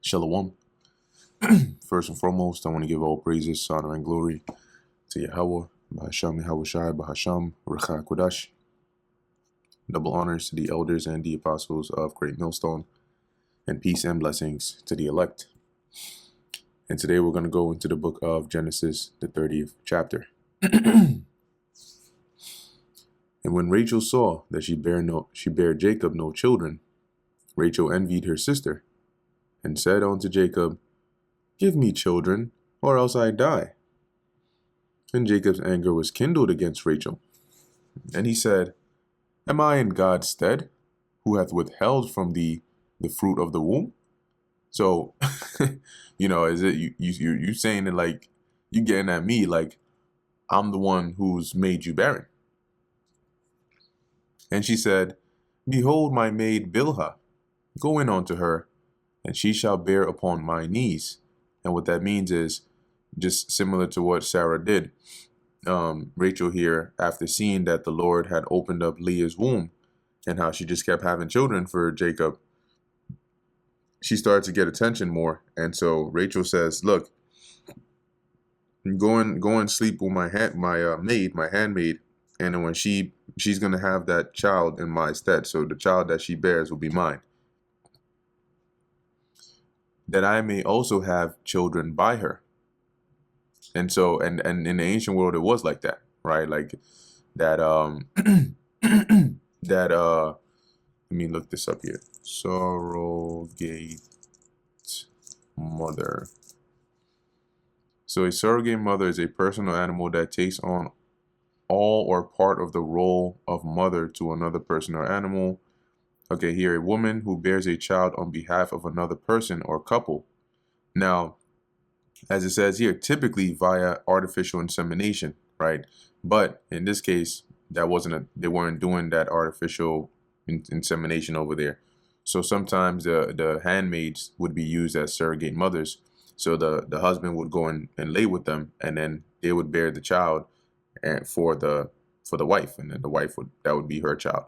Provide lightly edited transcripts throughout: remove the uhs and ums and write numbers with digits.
Shalom. First and foremost, I want to give all praises, honor, and glory to Yahweh, Bahasham Yahushai, Bahasham, Rucha Kodash. Double honors to the elders and the apostles of Great Millstone, and peace and blessings to the elect. And today we're going to go into the book of Genesis, the 30th chapter. And when Rachel saw that she bare Jacob no children, Rachel envied her sister, and said unto Jacob, Give me children, or else I die. And Jacob's anger was kindled against Rachel. And he said, Am I in God's stead, who hath withheld from thee the fruit of the womb? So, is it you saying that, like, you getting at me like I'm the one who's made you barren? And she said, Behold my maid Bilhah, go in unto her, and she shall bear upon my knees. And what that means is just similar to what Sarah did. Rachel here, after seeing that the Lord had opened up Leah's womb and how she just kept having children for Jacob, she started to get attention more. And so Rachel says, look, go and sleep with my handmaid, and then when she's going to have that child in my stead. So the child that she bears will be mine, that I may also have children by her. And so, and in the ancient world, it was like that, right? Like that, let me look this up here. Surrogate mother. So a surrogate mother is a person or animal that takes on all or part of the role of mother to another person or animal. Okay, here, a woman who bears a child on behalf of another person or couple. Now, as it says here, typically via artificial insemination, right? But in this case, they weren't doing that artificial insemination over there. So sometimes the handmaids would be used as surrogate mothers. So the husband would go in and lay with them, and then they would bear the child and for the wife, and then the wife that would be her child.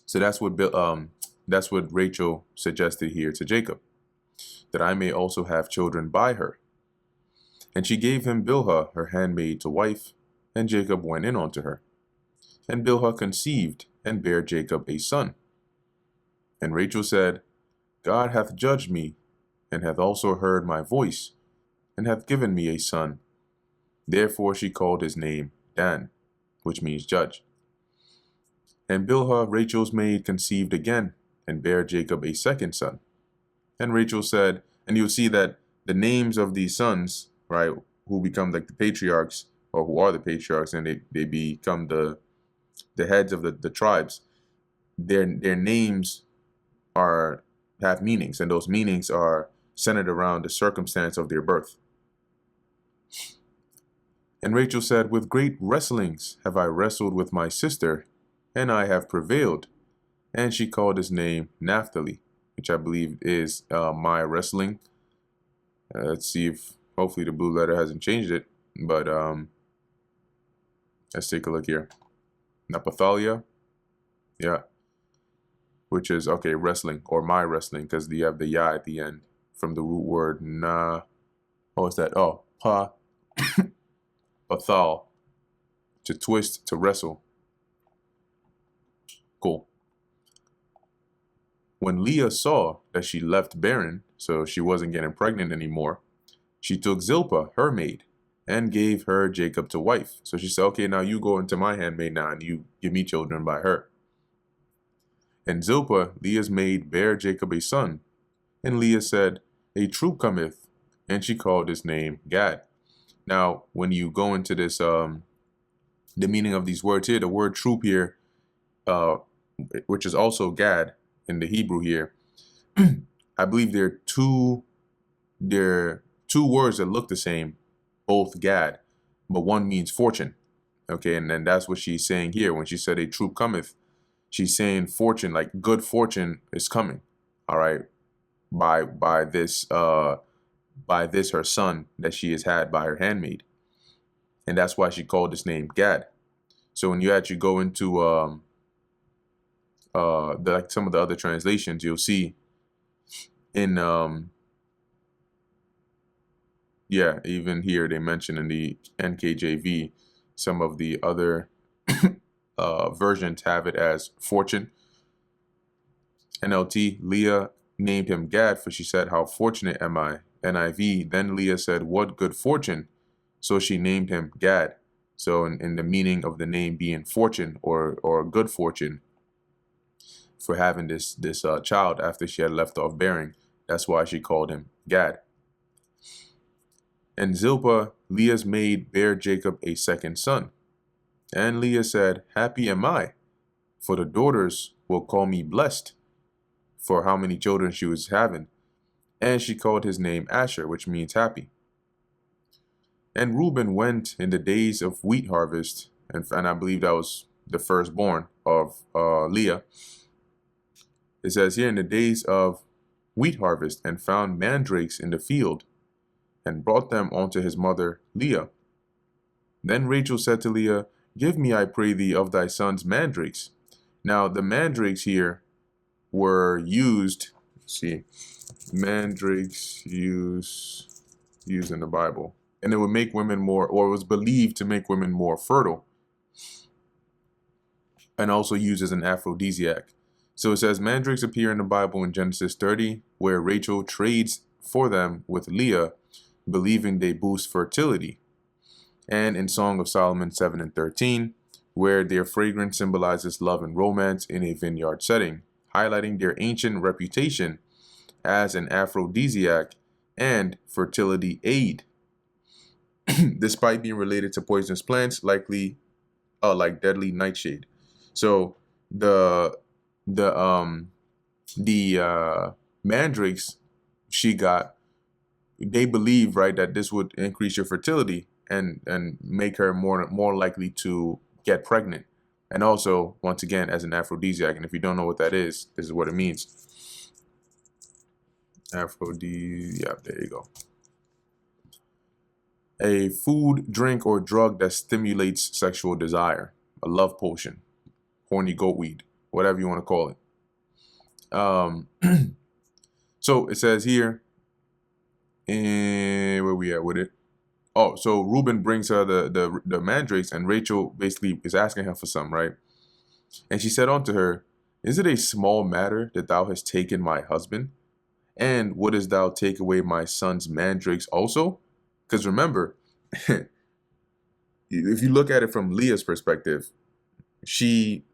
So that's what Rachel suggested here to Jacob, that I may also have children by her. And she gave him Bilhah, her handmaid, to wife, and Jacob went in unto her. And Bilhah conceived, and bare Jacob a son. And Rachel said, God hath judged me, and hath also heard my voice, and hath given me a son. Therefore she called his name Dan, which means judge. And Bilhah, Rachel's maid, conceived again, and bare Jacob a second son. And Rachel said, and you'll see that the names of these sons, right, who become like the patriarchs, or who are the patriarchs, and they become the heads of the tribes, their names have meanings, and those meanings are centered around the circumstance of their birth. And Rachel said, With great wrestlings have I wrestled with my sister, and I have prevailed. And she called his name Naphtali, which I believe is my wrestling. Let's see if hopefully the blue letter hasn't changed it, but let's take a look here. Naphthalia, yeah, which is, okay, wrestling, or my wrestling, because you have the ya at the end from the root word na. Oh, is that? Oh, pa, pathal, to twist, to wrestle. Cool. When Leah saw that she left barren, so she wasn't getting pregnant anymore, she took Zilpah, her maid, and gave her Jacob to wife. So she said, okay, now you go into my handmaid now, and you give me children by her. And Zilpah, Leah's maid, bare Jacob a son. And Leah said, A troop cometh, and she called his name Gad. Now, when you go into this, the meaning of these words here, the word troop here, which is also Gad in the Hebrew here, I believe there are two words that look the same, both Gad, but one means fortune. Okay, and then that's what she's saying here when she said a troop cometh. She's saying fortune, like good fortune is coming. All right, by this her son that she has had by her handmaid, and that's why she called his name Gad. So when you actually go into like some of the other translations, you'll see in yeah, even here they mention in the NKJV, some of the other versions have it as fortune. NLT, Leah named him Gad, for she said, "How fortunate am I?" NIV, then Leah said, "What good fortune?" So she named him Gad. So in the meaning of the name being fortune or good fortune for having this child after she had left off bearing, that's why she called him Gad. And Zilpah, Leah's maid, bare Jacob a second son. And Leah said, "Happy am I, for the daughters will call me blessed," for how many children she was having. And she called his name Asher, which means happy. And Reuben went in the days of wheat harvest, and I believe that was the firstborn of Leah. It says here, in the days of wheat harvest, and found mandrakes in the field, and brought them unto his mother Leah. Then Rachel said to Leah, "Give me, I pray thee, of thy son's mandrakes." Now the mandrakes here were used, let's see, mandrakes used in the Bible, and it would make women more, or it was believed to make women more fertile, and also used as an aphrodisiac. So it says mandrakes appear in the Bible in Genesis 30, where Rachel trades for them with Leah, believing they boost fertility, and in Song of Solomon 7 and 13, where their fragrance symbolizes love and romance in a vineyard setting, highlighting their ancient reputation as an aphrodisiac and fertility aid, despite being related to poisonous plants, likely like deadly nightshade. So the mandrakes she got, they believe, right, that this would increase your fertility and make her more likely to get pregnant, and also once again as an aphrodisiac. And if you don't know what that is, this is what it means. Aphrodisiac, there you go. A food, drink, or drug that stimulates sexual desire. A love potion, horny goat weed, whatever you want to call it. So it says here, and where we at with it? Oh, so Reuben brings her the mandrakes, and Rachel basically is asking her for some, right? And she said unto her, "Is it a small matter that thou hast taken my husband? And wouldest thou take away my son's mandrakes also?" Because remember, if you look at it from Leah's perspective, she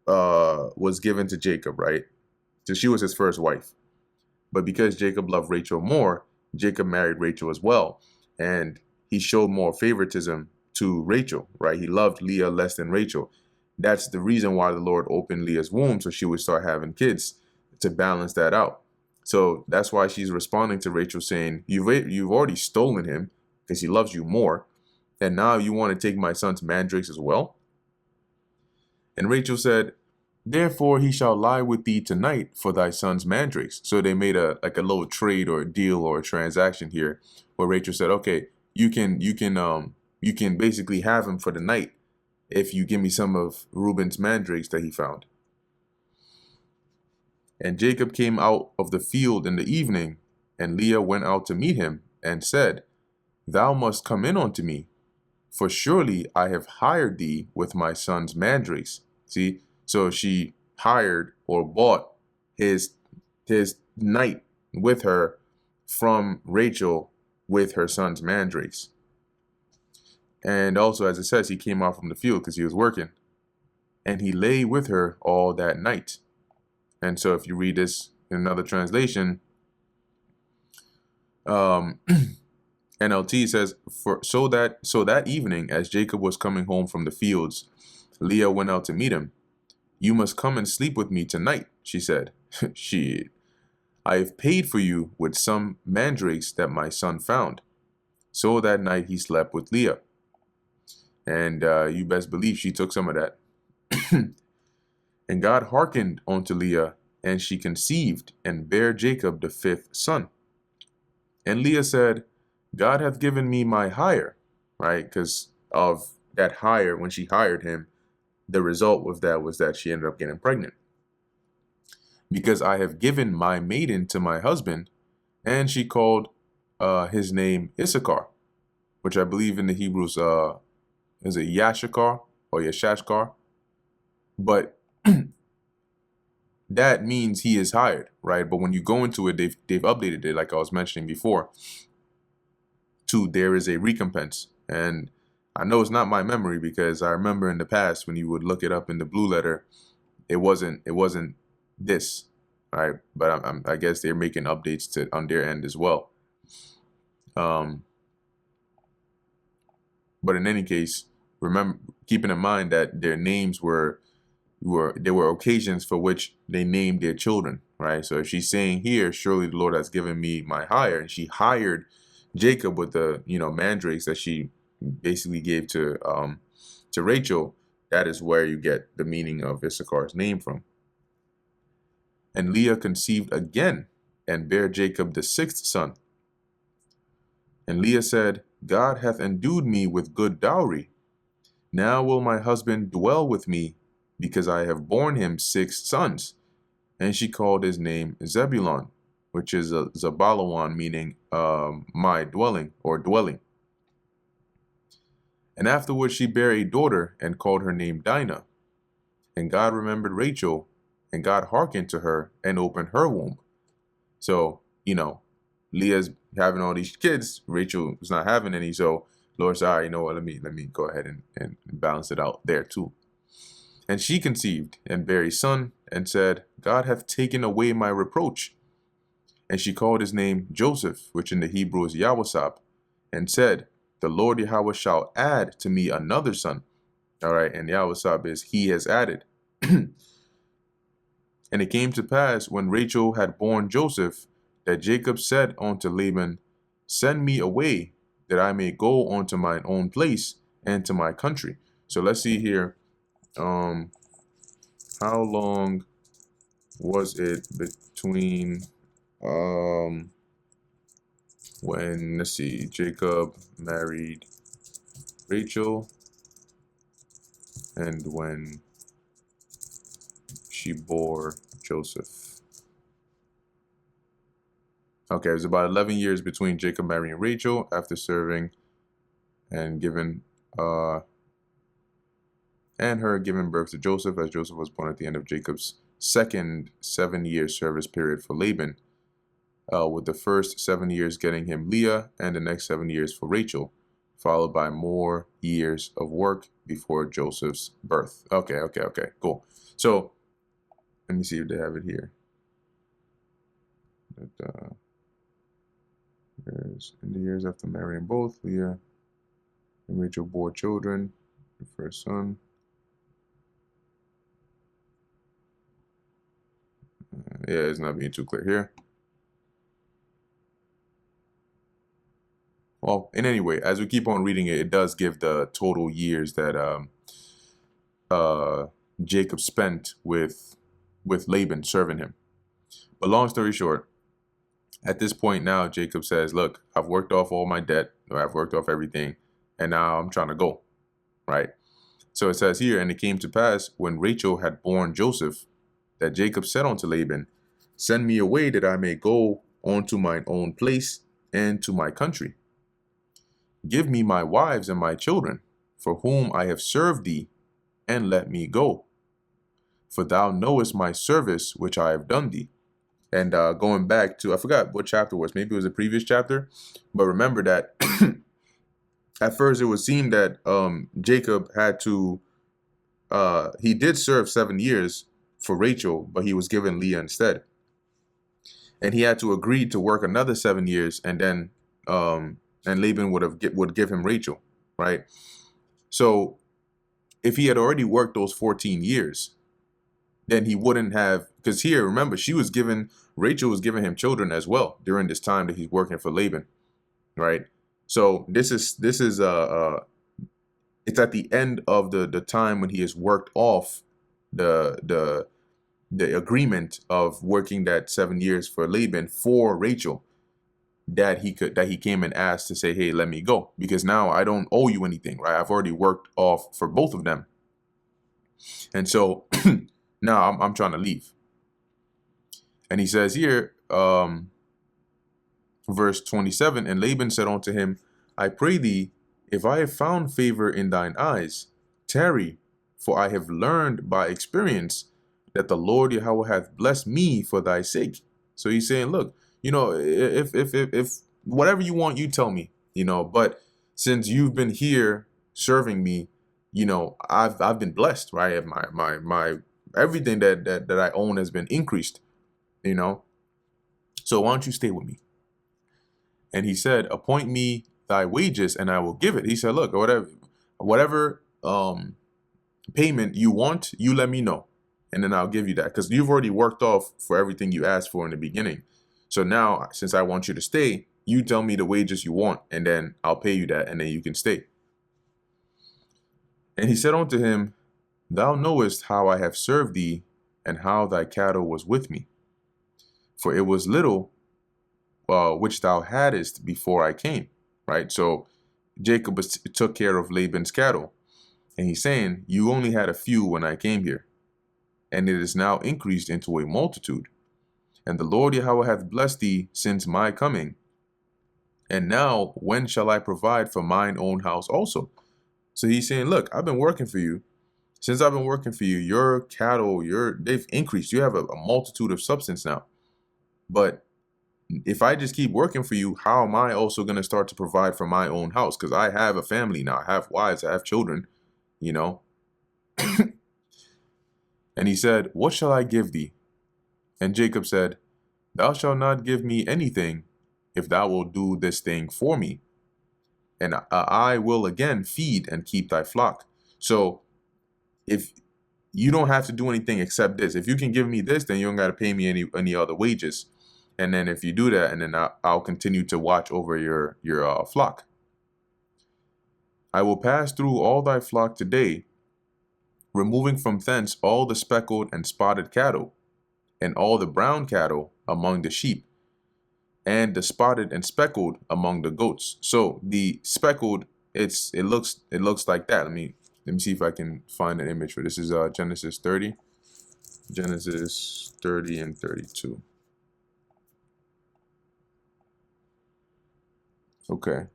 was given to Jacob, right? So she was his first wife. But because Jacob loved Rachel more, Jacob married Rachel as well. And he showed more favoritism to Rachel, right? He loved Leah less than Rachel. That's the reason why the Lord opened Leah's womb, so she would start having kids, to balance that out. So that's why she's responding to Rachel saying, you've already stolen him because he loves you more, and now you want to take my son's mandrakes as well? And Rachel said, "Therefore he shall lie with thee tonight for thy son's mandrakes." So they made a little trade or a deal or a transaction here, where Rachel said, "Okay, you can basically have him for the night if you give me some of Reuben's mandrakes that he found." And Jacob came out of the field in the evening, and Leah went out to meet him, and said, "Thou must come in unto me, for surely I have hired thee with my son's mandrakes." See, so she hired or bought his night with her from Rachel with her son's mandrakes. And also, as it says, he came out from the field because he was working, and he lay with her all that night. And so if you read this in another translation, NLT says, so that evening, as Jacob was coming home from the fields, Leah went out to meet him. "You must come and sleep with me tonight," she said. "Shit, I have paid for you with some mandrakes that my son found." So that night he slept with Leah. And you best believe she took some of that. And God hearkened unto Leah, and she conceived, and bare Jacob the 5th son. And Leah said, "God hath given me my hire," right? Because of that hire, when she hired him, the result of that was that she ended up getting pregnant. because I have given my maiden to my husband. And she called his name Issachar, which I believe in the Hebrews is it Yashakar or Yashashkar? But that means he is hired, right? But when you go into it, they've updated it, like I was mentioning before, to there is a recompense. And I know it's not my memory, because I remember in the past when you would look it up in the Blue Letter, it wasn't this, right? But I guess they're making updates to on their end as well. But in any case, remember, keeping in mind that their names there were occasions for which they named their children, right? So if she's saying here, surely the Lord has given me my hire, and she hired Jacob with the mandrakes that she basically gave to Rachel, that is where you get the meaning of Issachar's name from. And Leah conceived again and bare Jacob the sixth son. And Leah said, God hath endued me with good dowry. Now will my husband dwell with me, because I have borne him 6 sons. And she called his name Zebulon, which is a Zabalawan, meaning my dwelling or dwelling. And afterwards she bare a daughter and called her name Dinah. And God remembered Rachel, and God hearkened to her and opened her womb. So, Leah's having all these kids, Rachel was not having any. So Lord said, all right, you know what, let me go ahead and balance it out there too. And she conceived and bare a son, and said, God hath taken away my reproach. And she called his name Joseph, which in the Hebrew is Yahwasab, and said, the Lord Yahweh shall add to me another son. All right, and Yahwasab is he has added. And it came to pass, when Rachel had borne Joseph, that Jacob said unto Laban, send me away, that I may go unto mine own place and to my country. So let's see here. How long was it between when, let's see, Jacob married Rachel and when she bore Joseph? Okay, it was about 11 years between Jacob marrying Rachel after serving and giving and her giving birth to Joseph, as Joseph was born at the end of Jacob's second 7-year service period for Laban, with the first 7 years getting him Leah and the next 7 years for Rachel, followed by more years of work before Joseph's birth. Okay, cool. So let me see if they have it here. There's in the years after marrying both, Leah and Rachel bore children, the first son. Yeah, it's not being too clear here. Well, in any way, as we keep on reading it, it does give the total years that Jacob spent with Laban serving him. But long story short, at this point now, Jacob says, look, I've worked off all my debt, or I've worked off everything, and now I'm trying to go, right? So it says here, and it came to pass, when Rachel had borne Joseph, that Jacob said unto Laban, send me away, that I may go unto mine own place and to my country. Give me my wives and my children, for whom I have served thee, and let me go. For thou knowest my service which I have done thee. And going back to, I forgot what chapter it was, maybe it was a previous chapter, but remember that at first it would seem that Jacob had to, he did serve 7 years for Rachel, but he was given Leah instead. And he had to agree to work another 7 years, and then and Laban would give him Rachel, right? So if he had already worked those 14 years, then he wouldn't have, because here, remember, Rachel was giving him children as well during this time that he's working for Laban, right? So this is it's at the end of the time when he has worked off the agreement of working that 7 years for Laban for Rachel, that he came and asked to say, hey, let me go, because now I don't owe you anything, right? I've already worked off for both of them. And so now I'm trying to leave. And he says here, verse 27, and Laban said unto him, I pray thee, if I have found favor in thine eyes, tarry, for I have learned by experience that the Lord Yahweh hath blessed me for thy sake. So he's saying, look, if whatever you want, you tell me, but since you've been here serving me, I've been blessed, right? My everything that I own has been increased, So why don't you stay with me? And he said, appoint me thy wages and I will give it. He said, look, whatever payment you want, you let me know. And then I'll give you that, because you've already worked off for everything you asked for in the beginning. So now, since I want you to stay, you tell me the wages you want, and then I'll pay you that, and then you can stay. And he said unto him, thou knowest how I have served thee, and how thy cattle was with me. For it was little which thou hadst before I came. Right? So Jacob took care of Laban's cattle. And he's saying, you only had a few when I came here, and it is now increased into a multitude. And the Lord Yahweh hath blessed thee since my coming. And now, when shall I provide for mine own house also? So he's saying, look, I've been working for you. Since I've been working for you, your cattle, they've increased. You have a multitude of substance now. But if I just keep working for you, how am I also going to start to provide for my own house? Because I have a family now. I have wives. I have children, And he said, what shall I give thee? And Jacob said, thou shalt not give me anything if thou wilt do this thing for me. And I will again feed and keep thy flock. So if you don't have to do anything except this, if you can give me this, then you don't got to pay me any other wages. And then if you do that, and then I'll continue to watch over your flock. I will pass through all thy flock today, removing from thence all the speckled and spotted cattle, and all the brown cattle among the sheep, and the spotted and speckled among the goats. So the speckled, it looks like that. Let me see if I can find an image for this. Is Genesis 30 and 32. Okay.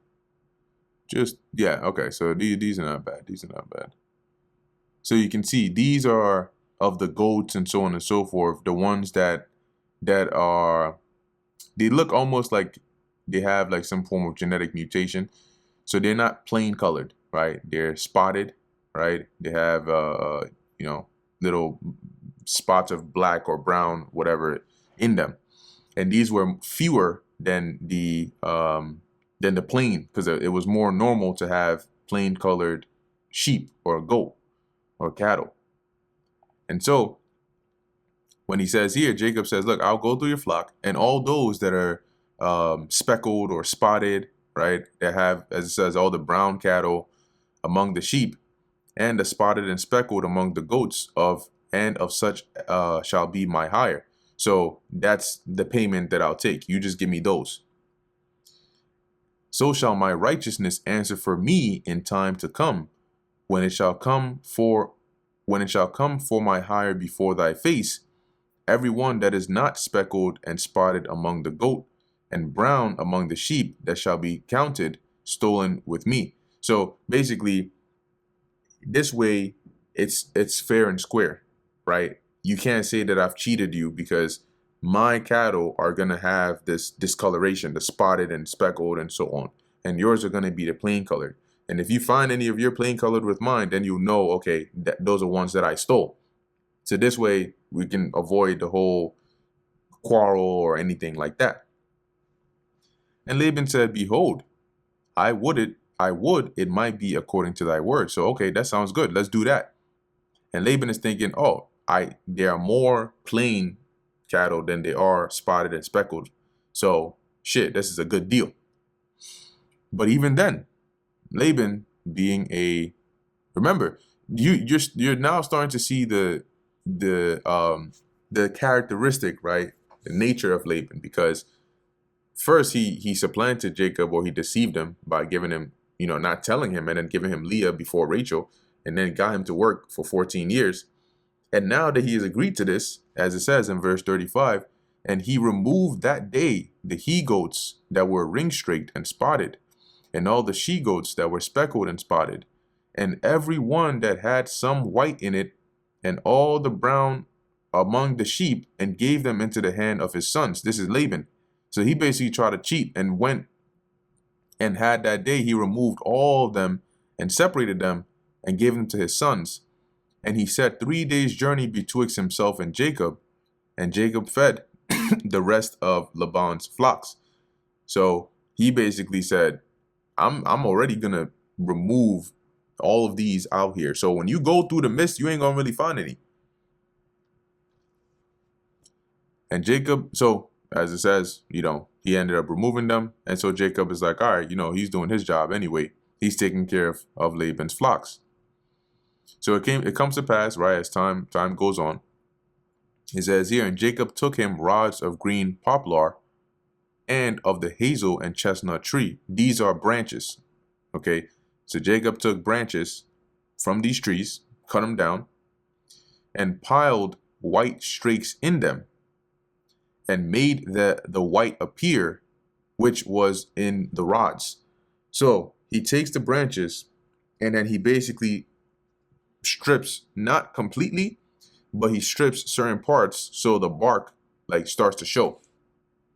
Okay. So these are not bad. So you can see these are of the goats and so on and so forth. The ones that are, they look almost like they have like some form of genetic mutation. So they're not plain colored, right? They're spotted, right? They have little spots of black or brown, whatever, in them. And these were fewer than the plain, because it was more normal to have plain colored sheep or goat or cattle. And so when he says here, Jacob says, look, I'll go through your flock, and all those that are speckled or spotted, right, that have, as it says, all the brown cattle among the sheep, and the spotted and speckled among the goats, of such shall be my hire. So that's the payment that I'll take. You just give me those. So shall my righteousness answer for me in time to come, when it shall come for my hire before thy face, every one that is not speckled and spotted among the goat, and brown among the sheep, that shall be counted stolen with me. So basically, this way it's fair and square, right? You can't say that I've cheated you, because my cattle are going to have this discoloration, the spotted and speckled and so on. And yours are going to be the plain colored. And if you find any of your plain colored with mine, then you'll know, okay, those are ones that I stole. So this way we can avoid the whole quarrel or anything like that. And Laban said, behold, I would it might be according to thy word. So, okay, that sounds good. Let's do that. And Laban is thinking, oh, there are more plain cattle than they are spotted and speckled. So shit, this is a good deal. But even then, Laban being remember, you're now starting to see the characteristic, right? The nature of Laban, because first he supplanted Jacob, or he deceived him by giving him, not telling him, and then giving him Leah before Rachel, and then got him to work for 14 years. And now that he has agreed to this, as it says in verse 35, And he removed that day the he goats that were ring-streaked and spotted, and all the she goats that were speckled and spotted, and every one that had some white in it, and all the brown among the sheep, and gave them into the hand of his sons. This is Laban. So he basically tried to cheat and went and had that day. He removed all of them and separated them and gave them to his sons. And he set 3 days' journey betwixt himself and Jacob fed the rest of Laban's flocks. So he basically said, I'm already gonna remove all of these out here. So when you go through the mist, you ain't gonna really find any. And Jacob, so as it says, he ended up removing them. And so Jacob is like, all right, he's doing his job anyway. He's taking care of Laban's flocks. So it comes to pass, right, as time goes on. It says here, and Jacob took him rods of green poplar and of the hazel and chestnut tree. These are branches. Okay. So Jacob took branches from these trees, cut them down, and piled white streaks in them, and made the white appear, which was in the rods. So he takes the branches, and then he basically strips, not completely, but he strips certain parts so the bark starts to show.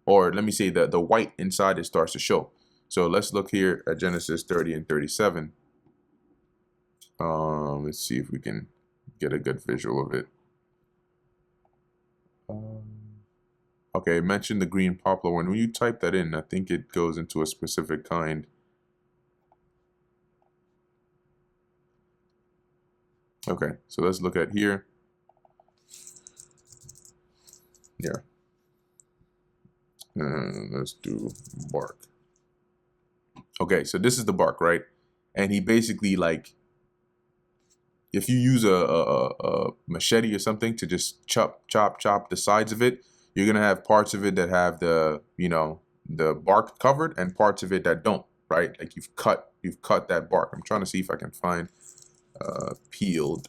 Or let me say that the white inside it starts to show. So let's look here at Genesis 30 and 37. Let's see if we can get a good visual of it. Okay, mention the green poplar one. When you type that in, I think it goes into a specific kind. Okay, so let's look at here. Yeah. Let's do bark. Okay, so this is the bark, right? And he basically, if you use a machete or something to just chop the sides of it, you're gonna have parts of it that have the bark covered and parts of it that don't, right? Like you've cut that bark. I'm trying to see if I can find peeled.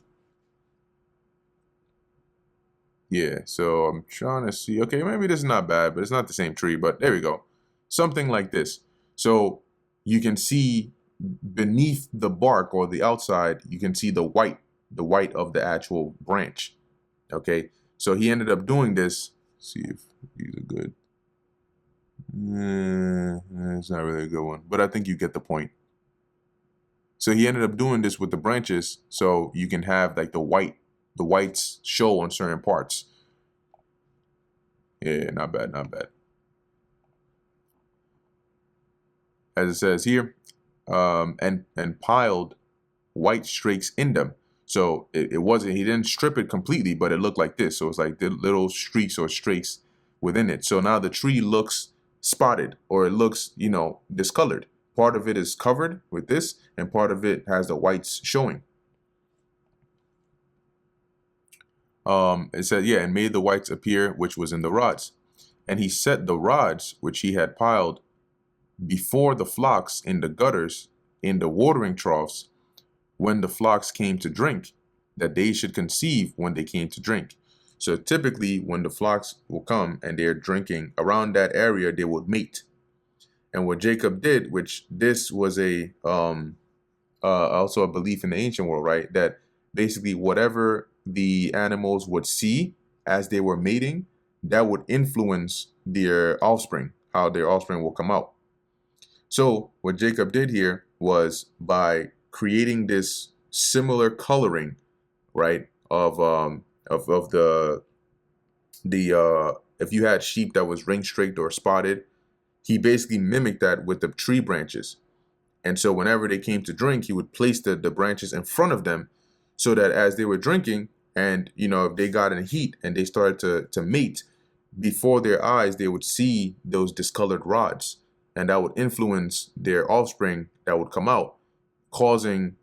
Yeah, so I'm trying to see. Okay, maybe this is not bad, but it's not the same tree, but there we go. Something like this. So you can see beneath the bark or the outside, you can see the white of the actual branch. Okay, so he ended up doing this. Let's see if these are good. It's not really a good one, but I think you get the point. So he ended up doing this with the branches, so you can have the whites show on certain parts. Yeah, not bad, not bad. As it says here, and piled white streaks in them. So it wasn't, he didn't strip it completely, but it looked like this. So it's like the little streaks or streaks within it. So now the tree looks spotted, or it looks, discolored. Part of it is covered with this, and part of it has the whites showing. It said, yeah, and made the whites appear, which was in the rods. And he set the rods, which he had piled before the flocks in the gutters, in the watering troughs, when the flocks came to drink, that they should conceive when they came to drink. So typically when the flocks will come and they're drinking around that area, they would mate. And what Jacob did, which this was also a belief in the ancient world, right? That basically whatever the animals would see as they were mating, that would influence their offspring, how their offspring will come out. So what Jacob did here was, by creating this similar coloring, right, of the if you had sheep that was ring streaked or spotted, he basically mimicked that with the tree branches. And so whenever they came to drink, he would place the branches in front of them, so that as they were drinking, and if they got in heat and they started to mate, before their eyes they would see those discolored rods, and that would influence their offspring that would come out, causing,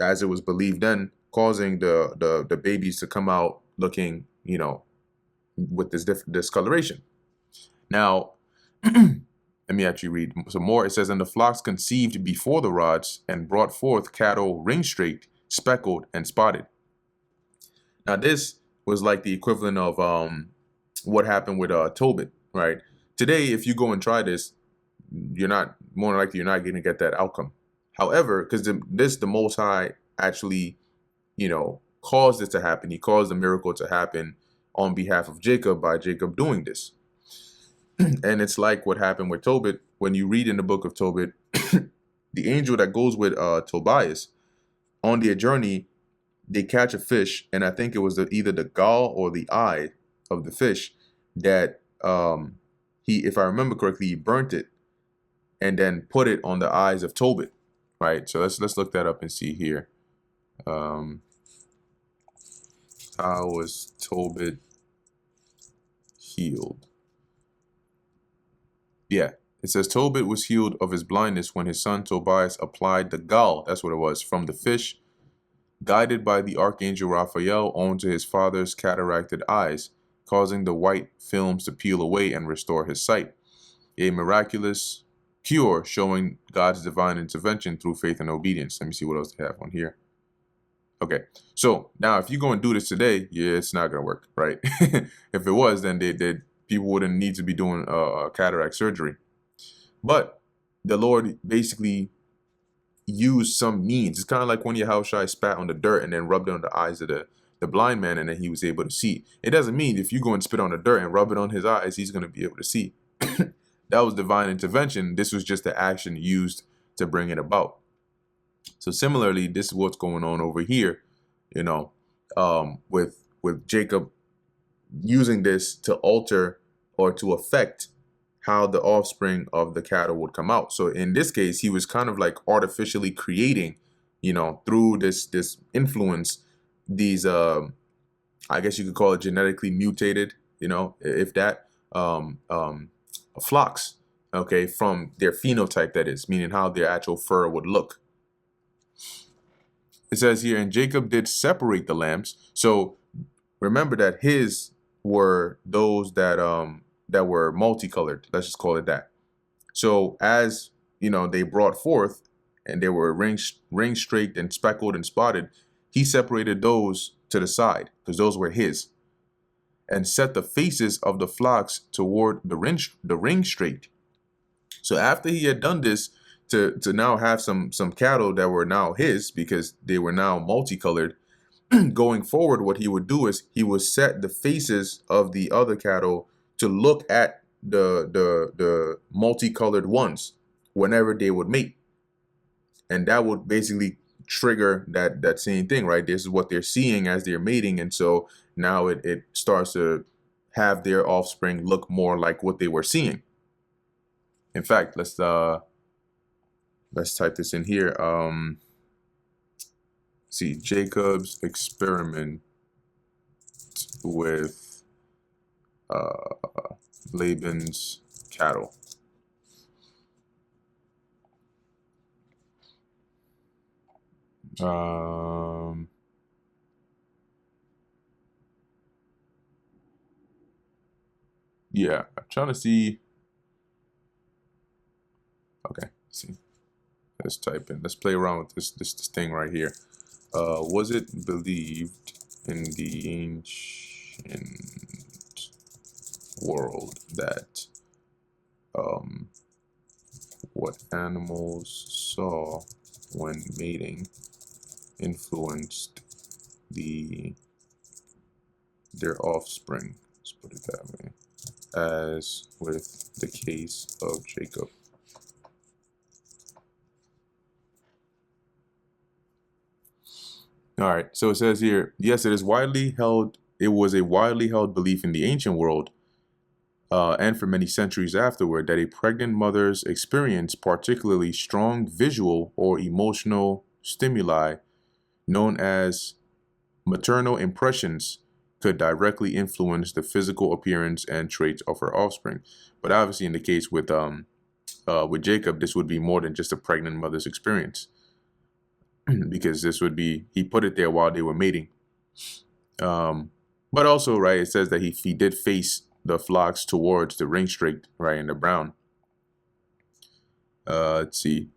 as it was believed then, causing the babies to come out looking, with this discoloration. Now, let me actually read some more. It says, and the flocks conceived before the rods, and brought forth cattle ring-streaked, speckled, and spotted. Now this was like the equivalent of what happened with Tobit, right? Today, if you go and try this, you're not more likely you're not going to get that outcome. However, because the Most High actually, caused this to happen. He caused the miracle to happen on behalf of Jacob by Jacob doing this. And it's like what happened with Tobit. When you read in the book of Tobit, the angel that goes with Tobias on their journey, they catch a fish, and I think it was either the gall or the eye of the fish that if I remember correctly, he burnt it and then put it on the eyes of Tobit, right? So let's look that up and see here. How was Tobit healed? Yeah, it says Tobit was healed of his blindness when his son Tobias applied the gall, that's what it was, from the fish, guided by the archangel Raphael, onto his father's cataracted eyes, causing the white films to peel away and restore his sight. A miraculous cure showing God's divine intervention through faith and obedience. Let me see what else they have on here. Okay, so now if you go and do this today, yeah, it's not going to work, right? If it was, then people wouldn't need to be doing cataract surgery. But the Lord basically used some means. It's kind of like when Yahushua spat on the dirt and then rubbed it on the eyes of the blind man, and then he was able to see. It doesn't mean if you go and spit on the dirt and rub it on his eyes, he's going to be able to see. That was divine intervention. This was just the action used to bring it about. So similarly, this is what's going on over here, with Jacob using this to alter or to affect how the offspring of the cattle would come out. So in this case, he was kind of like artificially creating, through this influence, these I guess you could call it genetically mutated, if that flocks, okay, from their phenotype, that is, meaning how their actual fur would look. It says here, and Jacob did separate the lambs. So remember that his were those that were multicolored. Let's just call it that. So as they brought forth and they were ring streaked and speckled and spotted, he separated those to the side because those were his, and set the faces of the flocks toward the ring straight. So after he had done this, to now have some cattle that were now his because they were now multicolored, going forward, what he would do is he would set the faces of the other cattle to look at the multicolored ones whenever they would mate. And that would basically trigger that same thing, right? This is what they're seeing as they're mating. And so now it starts to have their offspring look more like what they were seeing. In fact, let's type this in here. See, Jacob's experiment with Laban's cattle. Yeah, I'm trying to see. Okay, see. Let's type in. Let's play around with this thing right here. Was it believed in the ancient world that what animals saw when mating influenced their offspring? Let's put it that way. As with the case of Jacob. All right, so it says here, yes, it was a widely held belief in the ancient world, and for many centuries afterward, that a pregnant mother's experience particularly strong visual or emotional stimuli, known as maternal impressions, could directly influence the physical appearance and traits of her offspring. But obviously, in the case with Jacob, this would be more than just a pregnant mother's experience. Because this would be, he put it there while they were mating. But also, right, it says that he did face the flocks towards the ring straight, right, in the brown. Let's see.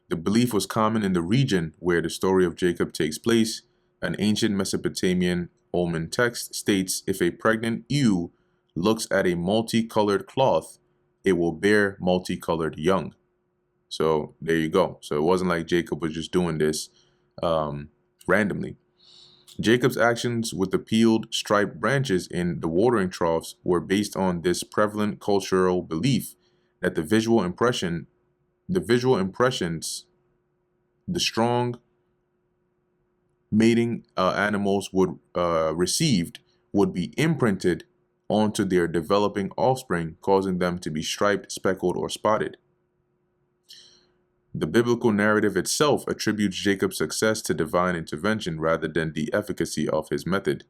The belief was common in the region where the story of Jacob takes place, an ancient Mesopotamian Ullman text states, if a pregnant ewe looks at a multicolored cloth, it will bear multicolored young. So there you go. So it wasn't like Jacob was just doing this randomly. Jacob's actions with the peeled striped branches in the watering troughs were based on this prevalent cultural belief that the visual impressions the strong mating animals would received would be imprinted onto their developing offspring, causing them to be striped, speckled, or spotted. The biblical narrative itself attributes Jacob's success to divine intervention rather than the efficacy of his method,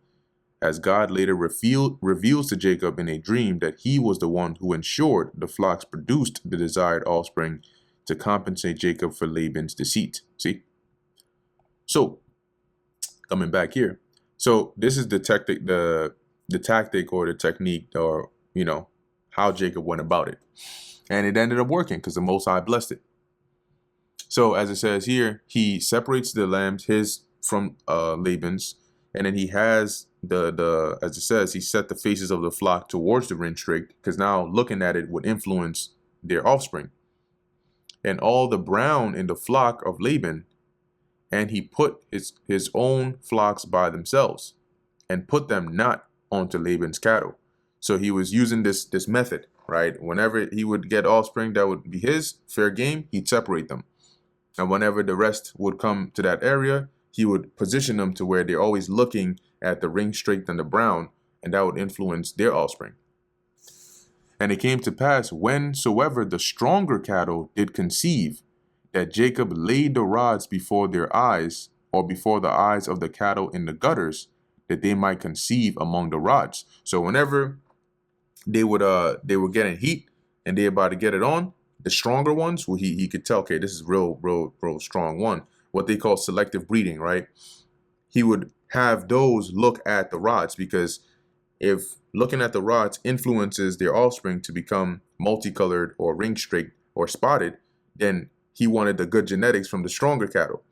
as God later reveals to Jacob in a dream that he was the one who ensured the flocks produced the desired offspring to compensate Jacob for Laban's deceit. See? So, coming back here. So, this is the tactic or the technique, or, how Jacob went about it. And it ended up working because the Most High blessed it. So as it says here, he separates the lambs from Laban's, and then he has as it says, he set the faces of the flock towards the ringstake, because now looking at it would influence their offspring. And all the brown in the flock of Laban, and he put his own flocks by themselves, and put them not onto Laban's cattle. So he was using this method, right? Whenever he would get offspring that would be his, fair game, he'd separate them. And whenever the rest would come to that area, he would position them to where they're always looking at the ringstake and the brown, and that would influence their offspring. And it came to pass, whensoever the stronger cattle did conceive, that Jacob laid the rods before their eyes, or before the eyes of the cattle in the gutters, that they might conceive among the rods. So whenever they were getting heat and they're about to get it on, the stronger ones, well, he could tell, okay, this is real strong one. What they call selective breeding, right? He would have those look at the rods, because if looking at the rods influences their offspring to become multicolored or ring-streaked or spotted, then he wanted the good genetics from the stronger cattle,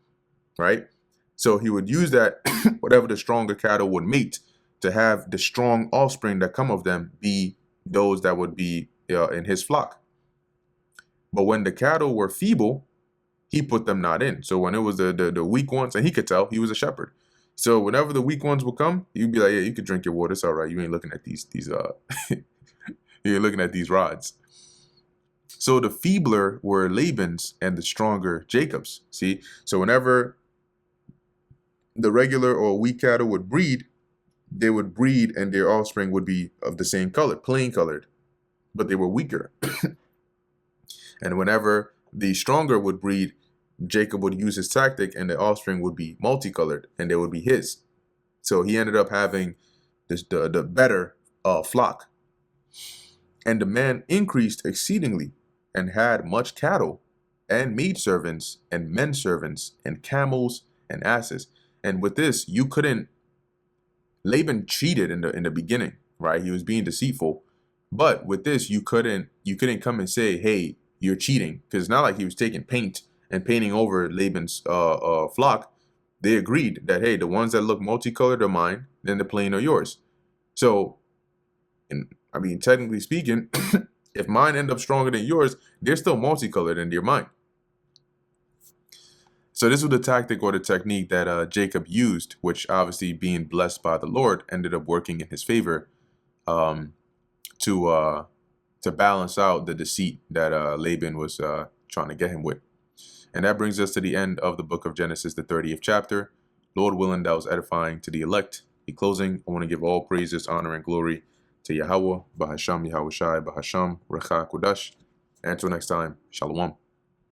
right? So he would use that, whatever the stronger cattle would mate, to have the strong offspring that come of them be those that would be in his flock. But when the cattle were feeble, he put them not in. So when it was the weak ones, and he could tell, he was a shepherd. So whenever the weak ones would come, he'd be like, yeah, you could drink your water. It's all right. You ain't looking at these you ain't looking at these rods. So the feebler were Laban's and the stronger Jacob's. See? So whenever the regular or weak cattle would breed, they would breed and their offspring would be of the same color, plain colored, but they were weaker. And whenever the stronger would breed, Jacob would use his tactic and the offspring would be multicolored and they would be his. So he ended up having the better flock. And the man increased exceedingly and had much cattle and maidservants and men servants and camels and asses. And with this, Laban cheated in the beginning, right? He was being deceitful. But with this, you couldn't come and say, hey, you're cheating, because it's not like he was taking paint and painting over Laban's flock. They agreed that, hey, the ones that look multicolored are mine, then the plain are yours. So, technically speaking, if mine end up stronger than yours, they're still multicolored and they're mine. So this was the tactic or the technique that Jacob used, which obviously, being blessed by the Lord, ended up working in his favor to balance out the deceit that Laban was trying to get him with. And that brings us to the end of the book of Genesis, the 30th chapter. Lord willing, that was edifying to the elect. In closing, I want to give all praises, honor, and glory to Yahweh, Bahasham, Yahushai, Bahasham, Recha, Kudash. And until next time, Shalom.